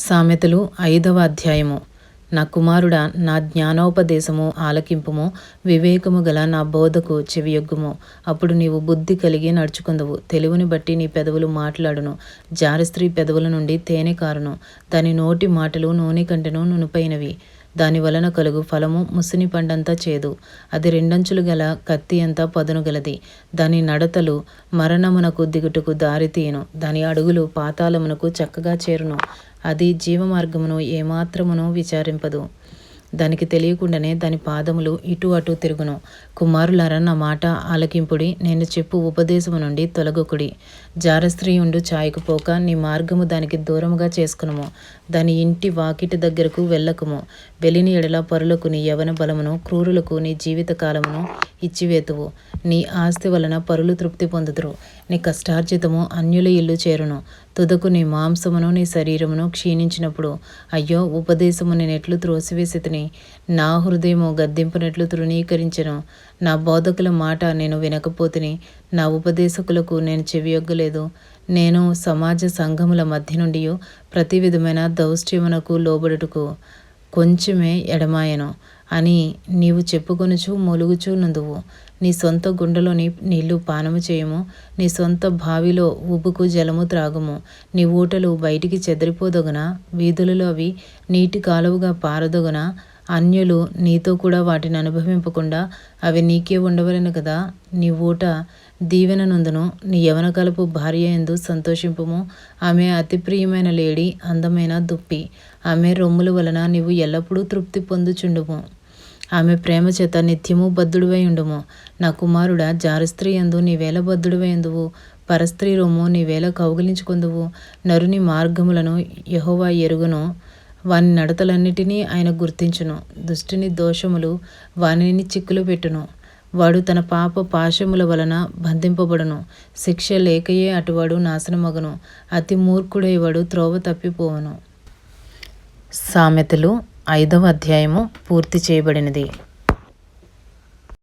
సామెతలు 5వ అధ్యాయము. నా కుమారుడా, నా జ్ఞానోపదేశము ఆలకింపుము, వివేకము గల నా బోధకు చెవియొగ్గుము. అప్పుడు నీవు బుద్ధి కలిగి నడుచుకుందువు. తెలివిని బట్టి నీ పెదవులు మాట్లాడును. జారస్త్రీ పెదవుల నుండి తేనె కారును. దాని నోటి మాటలు నూనె కంటెను నునుపైనవి. దాని వలన కలుగు ఫలము ముసిని పండంతా చేదు. అది రెండంచులు గల కత్తి అంతా పదును గలది. దాని నడతలు మరణమునకు దిగుటకు దారితీయును. దాని అడుగులు పాతాళమునకు చక్కగా చేరును. అది జీవమార్గమును ఏమాత్రమును విచారింపదు. దానికి తెలియకుండానే దాని పాదములు ఇటు అటు తిరుగును. కుమారులారా, నా మాట ఆలకింపుడి, నేను చెప్పు ఉపదేశము నుండి తొలగకుడి. జారస్త్రీయుండు ఛాయకు పోక నీ మార్గము దానికి దూరముగా చేసుకునుము. దాని ఇంటి వాకిటి దగ్గరకు వెళ్ళకుము. వెలిని ఎడల పరులకు నీ యవన బలమును, క్రూరులకు నీ జీవిత కాలమును ఇచ్చివేతువు. నీ ఆస్తి వలన పరులు తృప్తి పొందుదురు. నీ కష్టార్జితము అన్యుల ఇల్లు చేరును. తుదకు నీ మాంసమును నీ శరీరమును క్షీణించినప్పుడు, అయ్యో, ఉపదేశము నేనెట్లు త్రోసివేసితిని, నా హృదయము గద్దింపునెట్లు తృణీకరించెను. నా బోధకుల మాట నేను వినకపోతిని, నా ఉపదేశకులకు నేను చెవియొగ్గలేదు. నేను సమాజ సంఘముల మధ్య నుండి ప్రతి విధమైన దౌష్ట్యమునకు లోబడుటకు కొంచెమే ఎడమాయను అని నీవు చెప్పుకొనుచు మూలుగుచూ నుందువు. నీ సొంత గుండెలోని నీళ్లు పానము చేయము. నీ సొంత బావిలో ఉబుకు జలము త్రాగుము. నీ ఊటలు బయటికి చెదిరిపోదగున, వీధులలో అవి నీటి కాలువగా పారదగున. అన్యులు నీతో కూడా వాటిని అనుభవింపకుండా అవి నీకే ఉండవలెను కదా. నీ ఊట దీవెన నందును. నీ యవనకాలపు భార్య యందు సంతోషింపుము. ఆమె అతి ప్రియమైన లేడి, అందమైన దుప్పి. ఆమె రొమ్ముల వలన నీవు ఎల్లప్పుడూ తృప్తి పొందుచుండుము. ఆమె ప్రేమ చేత నిత్యము బద్ధుడివై ఉండుము. నా కుమారుడా, జారస్త్రీ యందు నీవేళ బద్ధుడివై ఉందువు. పరస్త్రీ రొమ్ము నీవేళ కౌగిలించుకొందువు. నరుని మార్గములను యెహోవా ఎరుగును. వాని నడతలన్నిటినీ ఆయన గుర్తించును. దుష్టుని దోషములు వానిని చిక్కులు పెట్టును. వాడు తన పాప పాశముల వలన బంధింపబడును. శిక్ష లేకయే అటువాడు నాశనమగును. అతి మూర్ఖుడైవాడు త్రోవ తప్పిపోవను. సామెతలు 5వ అధ్యాయము పూర్తి చేయబడినది.